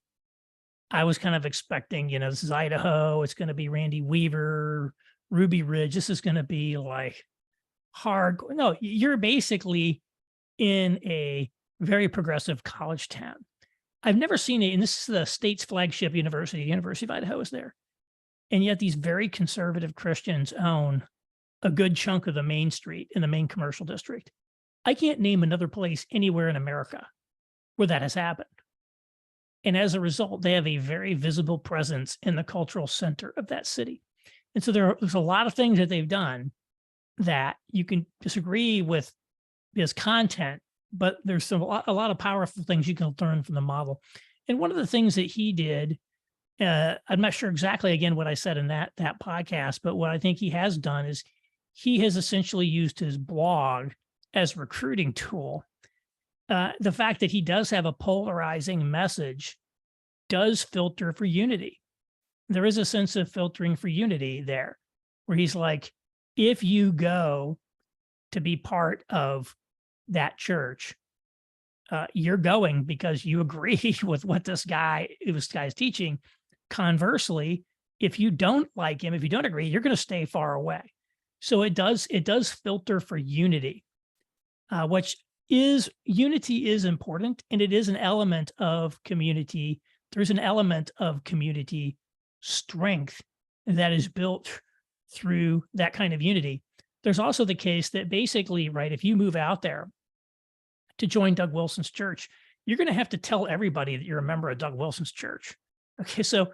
I was kind of expecting, this is Idaho, it's going to be Randy Weaver, Ruby Ridge, this is going to be like hard. No, you're basically in a very progressive college town. I've never seen it, and this is the state's flagship university. University of Idaho is there. And yet these very conservative Christians own a good chunk of the main street in the main commercial district. I can't name another place anywhere in America where that has happened. And as a result, they have a very visible presence in the cultural center of that city. And so there's a lot of things that they've done that you can disagree with his content, but there's a lot of powerful things you can learn from the model. And one of the things that he did, I'm not sure exactly, again, what I said in that podcast, but what I think he has done is he has essentially used his blog as a recruiting tool. The fact that he does have a polarizing message does filter for unity. There is a sense of filtering for unity there, where he's like, if you go to be part of that church, you're going because you agree with what this guy's teaching. Conversely, if you don't like him, if you don't agree, you're going to stay far away. So it does filter for unity, which is unity is important, and it is an element of community. There's an element of community strength that is built through that kind of unity. There's also the case that basically, right, if you move out there to join Doug Wilson's church, you're going to have to tell everybody that you're a member of Doug Wilson's church. Okay, so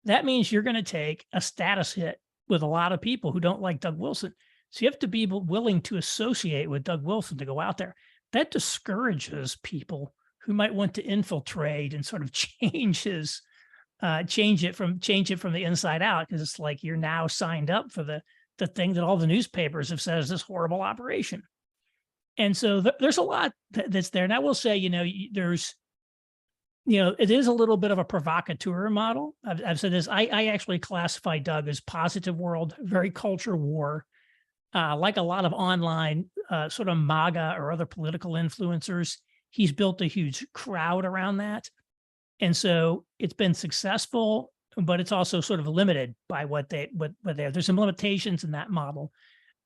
that means you're going to take a status hit with a lot of people who don't like Doug Wilson. So you have to be willing to associate with Doug Wilson to go out there. That discourages people who might want to infiltrate and sort of change it from the inside out, because it's like you're now signed up for the thing that all the newspapers have said is this horrible operation. And so there's a lot that's there. And I will say, there's, it is a little bit of a provocateur model. I've said this. I actually classify Doug as positive world, very culture war, like a lot of online sort of MAGA or other political influencers. He's built a huge crowd around that. And so it's been successful, but it's also sort of limited by what they have. There's some limitations in that model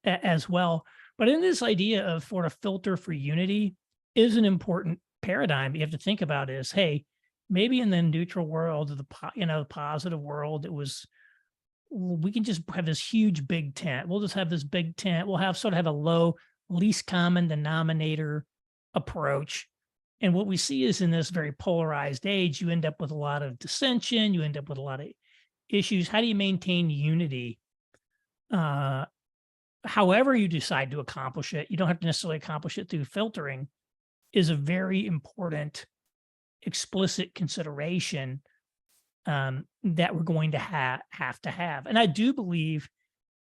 as well. But in this idea of sort of filter for unity is an important paradigm you have to think about is, hey, maybe in the neutral world, the positive world, we can just have this huge big tent. We'll just have this big tent. We'll have a low least common denominator approach. And what we see is in this very polarized age, you end up with a lot of dissension. You end up with a lot of issues. How do you maintain unity? However you decide to accomplish it, you don't have to necessarily accomplish it through filtering, is a very important explicit consideration that we're going to have to have. And I do believe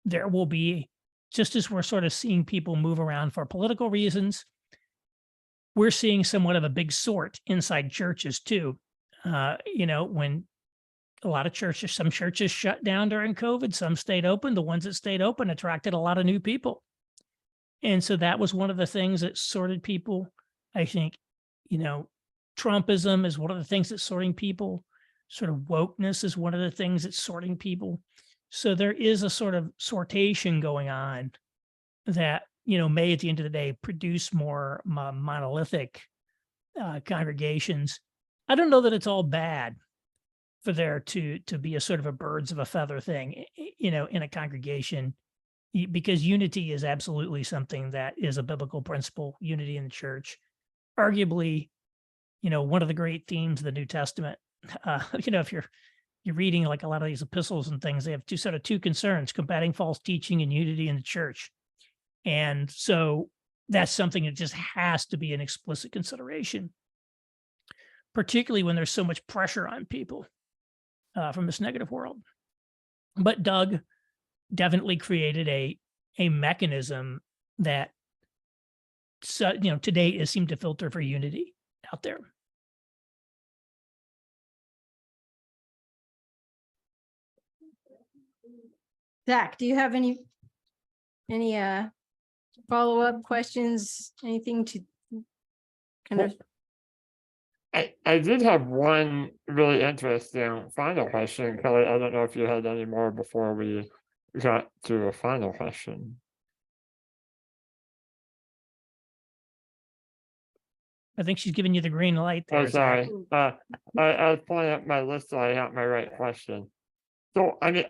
there will be, just as we're sort of seeing people move around for political reasons, we're seeing somewhat of a big sort inside churches too. When a lot of some churches shut down during COVID, some stayed open. The ones that stayed open attracted a lot of new people. And so that was one of the things that sorted people. I think, Trumpism is one of the things that's sorting people. Sort of wokeness is one of the things that's sorting people. So there is a sort of sortation going on that, may at the end of the day produce more monolithic congregations. I don't know that it's all bad for there to be a sort of a birds of a feather thing, in a congregation, because unity is absolutely something that is a biblical principle, unity in the church. Arguably, one of the great themes of the New Testament, if you're you're reading like a lot of these epistles and things, they have two concerns: combating false teaching and unity in the church. And so that's something that just has to be an explicit consideration, particularly when there's so much pressure on people from this negative world. But Doug definitely created a mechanism that, today is seemed to filter for unity out there. Zach, do you have any follow-up questions? Anything to kind of? I did have one really interesting final question, Kelly. I don't know if you had any more before we got to a final question. I think she's giving you the green light there. Oh, Zach. sorry. I was pulling up my list so I got my right question. So, I mean,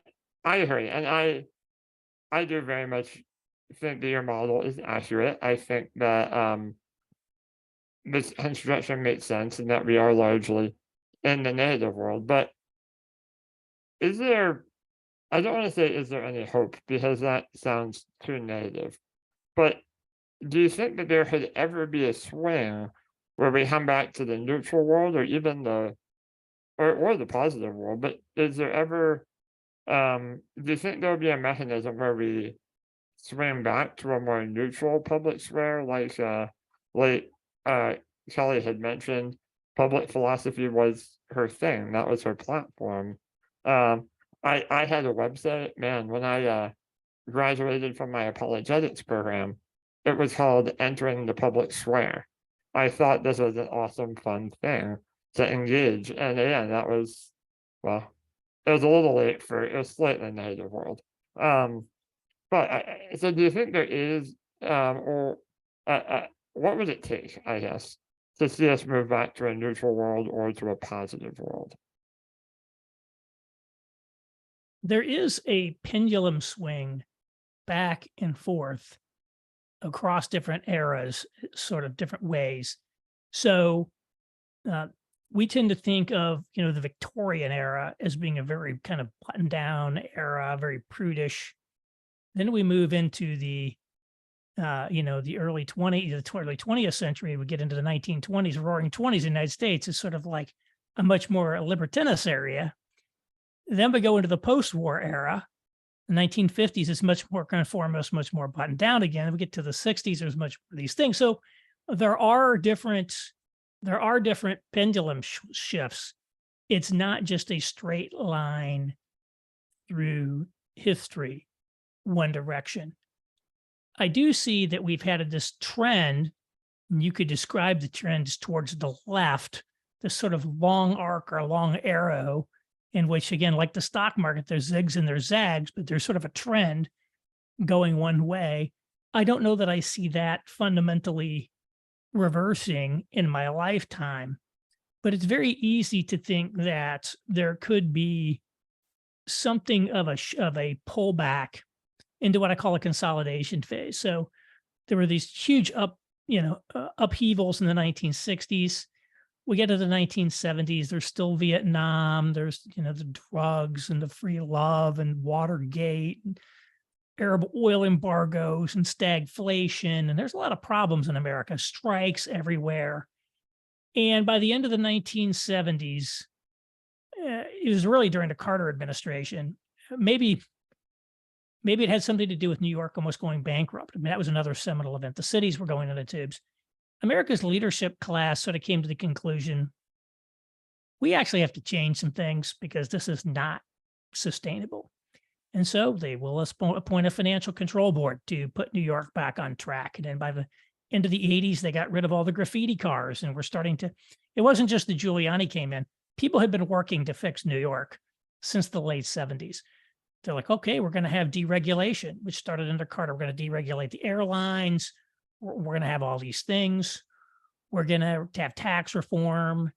I agree, and I do very much think that your model is accurate. I think that this construction makes sense and that we are largely in the native world. But is there, I don't want to say is there any hope, because that sounds too negative. But do you think that there could ever be a swing where we come back to the neutral world, or even the positive world? But is there ever do you think there'll be a mechanism where we swing back to a more neutral public square, like Kelly had mentioned? Public philosophy was her thing. That was her platform. I had a website, man, when I graduated from my apologetics program. It was called Entering the Public Square. I thought this was an awesome, fun thing to engage. And again, that was, well, it was a little late for it was slightly negative world. But so do you think there is, or what would it take, I guess, to see us move back to a neutral world or to a positive world? There is a pendulum swing back and forth across different eras, sort of different ways. So we tend to think of, the Victorian era as being a very kind of buttoned down era, very prudish. Then we move into the early 20th century. We get into the 1920s, roaring 20s in the United States is sort of like a much more libertinous area. Then we go into the post-war era. The 1950s is much more conformist, much more buttoned down again. We get to the 60s, there's much more of these things. So there are different pendulum shifts. It's not just a straight line through history, one direction. I do see that we've had this trend, and you could describe the trends towards the left, this sort of long arc or long arrow, in which, again, like the stock market, there's zigs and there's zags, but there's sort of a trend going one way. I don't know that I see that fundamentally reversing in my lifetime, but it's very easy to think that there could be something of a pullback into what I call a consolidation phase. So there were these huge upheavals in the 1960s. We get to the 1970s, there's still Vietnam, there's, the drugs and the free love and Watergate, and Arab oil embargoes and stagflation. And there's a lot of problems in America, strikes everywhere. And by the end of the 1970s, it was really during the Carter administration. Maybe it had something to do with New York almost going bankrupt. I mean, that was another seminal event. The cities were going in the tubes. America's leadership class sort of came to the conclusion, we actually have to change some things because this is not sustainable. And so they will appoint a financial control board to put New York back on track. And then by the end of the 80s, they got rid of all the graffiti cars, and we're starting to, it wasn't just the Giuliani came in. People had been working to fix New York since the late 70s. They're like, okay, we're going to have deregulation, which started under Carter. We're going to deregulate the airlines. We're going to have all these things. We're going to have tax reform.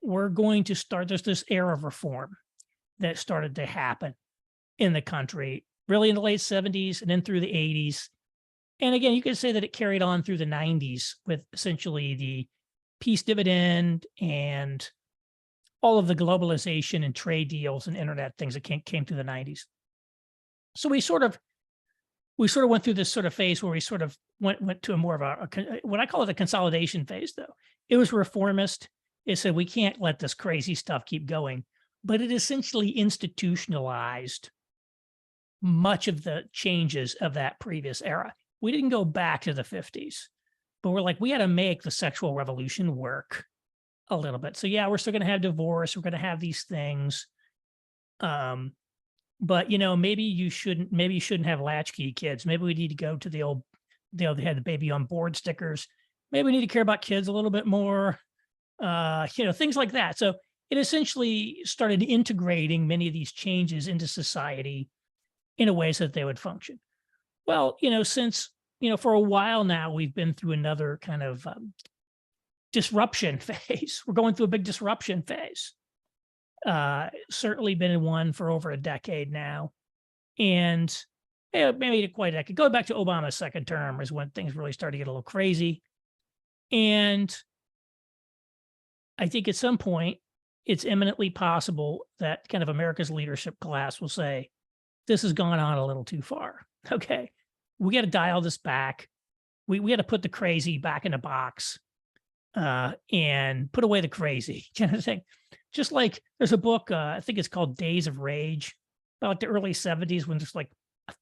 We're going to start, there's this era of reform that started to happen in the country, really in the late 70s and then through the 80s. And again, you could say that it carried on through the 90s with essentially the peace dividend and all of the globalization and trade deals and internet things that came through the 90s. So we sort of went through this sort of phase where we sort of went to a more of what I call it a consolidation phase, though. It was reformist. It said we can't let this crazy stuff keep going, but it essentially institutionalized much of the changes of that previous era. We didn't go back to the 50s, but we're like, we had to make the sexual revolution work a little bit. So yeah, we're still going to have divorce. We're going to have these things. But maybe you shouldn't have latchkey kids. Maybe we need to go to the old, they had the baby on board stickers. Maybe we need to care about kids a little bit more, things like that. So it essentially started integrating many of these changes into society in a way so that they would function. Well, since, for a while now, we've been through another kind of disruption phase. We're going through a big disruption phase. Certainly been in one for over a decade now. And maybe quite a decade. Going back to Obama's second term is when things really started to get a little crazy. And I think at some point, it's eminently possible that kind of America's leadership class will say, this has gone on a little too far. Okay, we got to dial this back. We got to put the crazy back in a box and put away the crazy. Kind of thing. Just like there's a book, I think it's called Days of Rage, about the early 70s when there's like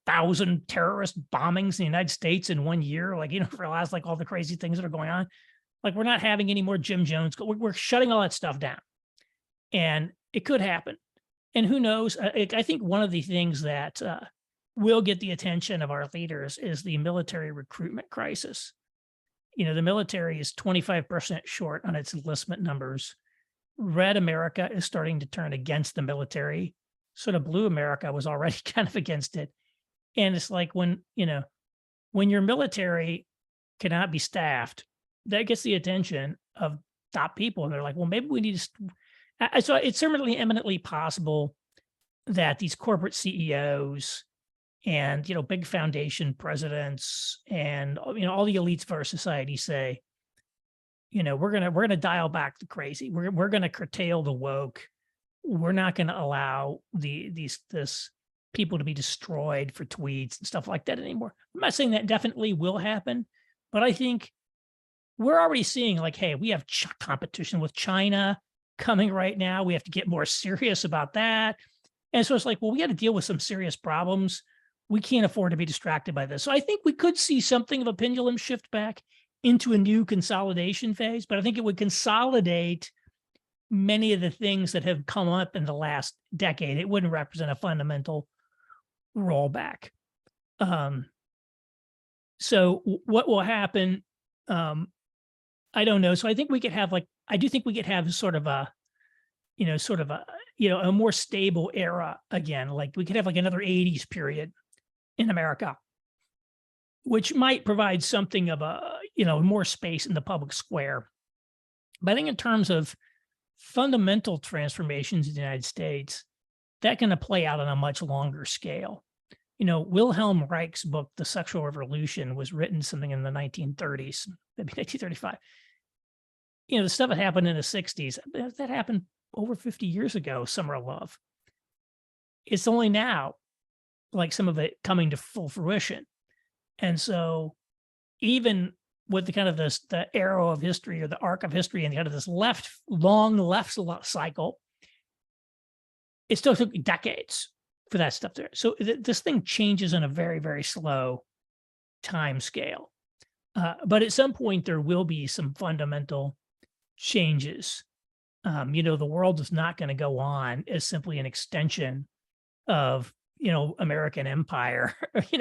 1,000 terrorist bombings in the United States in 1 year. Like, realize like all the crazy things that are going on. Like we're not having any more Jim Jones. We're shutting all that stuff down. And it could happen. And who knows? I think one of the things that will get the attention of our leaders is the military recruitment crisis. The military is 25% short on its enlistment numbers. Red America is starting to turn against the military. Sort of blue America was already kind of against it. And it's like when your military cannot be staffed, that gets the attention of top people. And they're like, well, maybe we need to. So it's certainly eminently possible that these corporate CEOs and, big foundation presidents and, all the elites of our society say, we're going to dial back the crazy. We're going to curtail the woke. We're not going to allow this people to be destroyed for tweets and stuff like that anymore. I'm not saying that definitely will happen, but I think we're already seeing like, hey, we have competition with China coming right now. We have to get more serious about that. And so it's like, well, we got to deal with some serious problems. We can't afford to be distracted by this. So I think we could see something of a pendulum shift back into a new consolidation phase, but I think it would consolidate many of the things that have come up in the last decade. It wouldn't represent a fundamental rollback. So what will happen? I don't know. So I think we could have sort of a more stable era again. Like we could have like another 80s period in America, which might provide something of a, more space in the public square. But I think in terms of fundamental transformations in the United States, that can play out on a much longer scale. Wilhelm Reich's book, The Sexual Revolution, was written something in the 1930s, maybe 1935. The stuff that happened in the 60s, that happened over 50 years ago, Summer of Love. It's only now, like some of it coming to full fruition. And so even with the kind of the arrow of history or the arc of history and kind of this long left cycle, it still took decades for that stuff there. So this thing changes on a very, very slow time scale. But at some point, there will be some fundamental changes. The world is not going to go on as simply an extension of, American empire,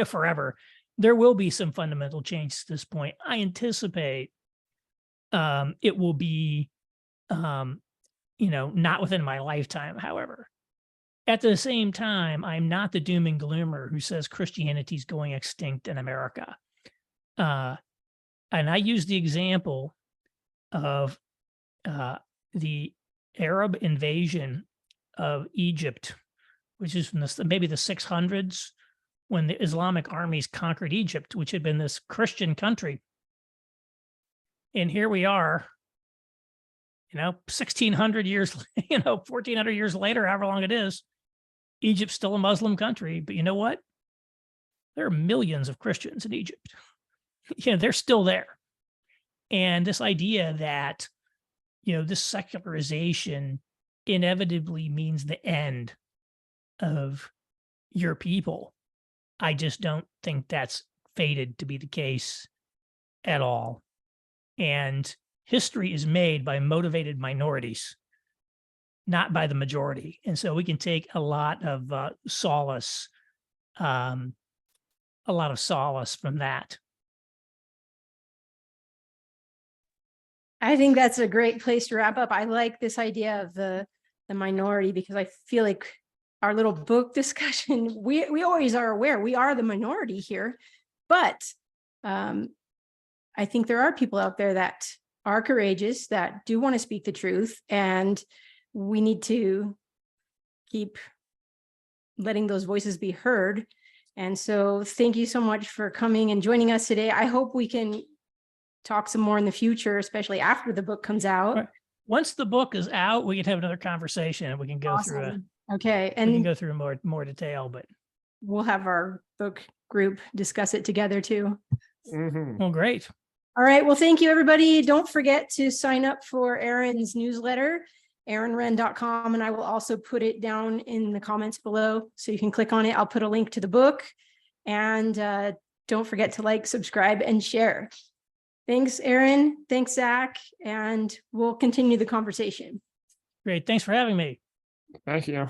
forever. There will be some fundamental changes at this point. I anticipate it will be, not within my lifetime, however. At the same time, I'm not the doom and gloomer who says Christianity is going extinct in America. And I use the example of the Arab invasion of Egypt, which is from maybe the 600s, when the Islamic armies conquered Egypt, which had been this Christian country. And here we are, 1600 years, 1400 years later, however long it is, Egypt's still a Muslim country. But you know what? There are millions of Christians in Egypt. They're still there. And this idea that, this secularization inevitably means the end of your people, I just don't think that's fated to be the case at all. And history is made by motivated minorities, not by the majority. And so we can take a lot of solace from that. I think that's a great place to wrap up. I like this idea of the minority, because I feel like our little book discussion, we always are aware we are the minority here, but I think there are people out there that are courageous, that do want to speak the truth, and we need to keep letting those voices be heard. And so thank you so much for coming and joining us today. I hope we can talk some more in the future, especially after the book comes out. Right. Once the book is out, we can have another conversation and we can go through okay. And we can go through more detail, but we'll have our book group discuss it together too. Mhm. well, great. All right. Well, thank you, everybody. Don't forget to sign up for Aaron's newsletter, aaronrenn.com, and I will also put it down in the comments below so you can click on it. I'll put a link to the book, and don't forget to like, subscribe, and share. Thanks, Aaron. Thanks, Zach. And we'll continue the conversation. Great. Thanks for having me. Thank you.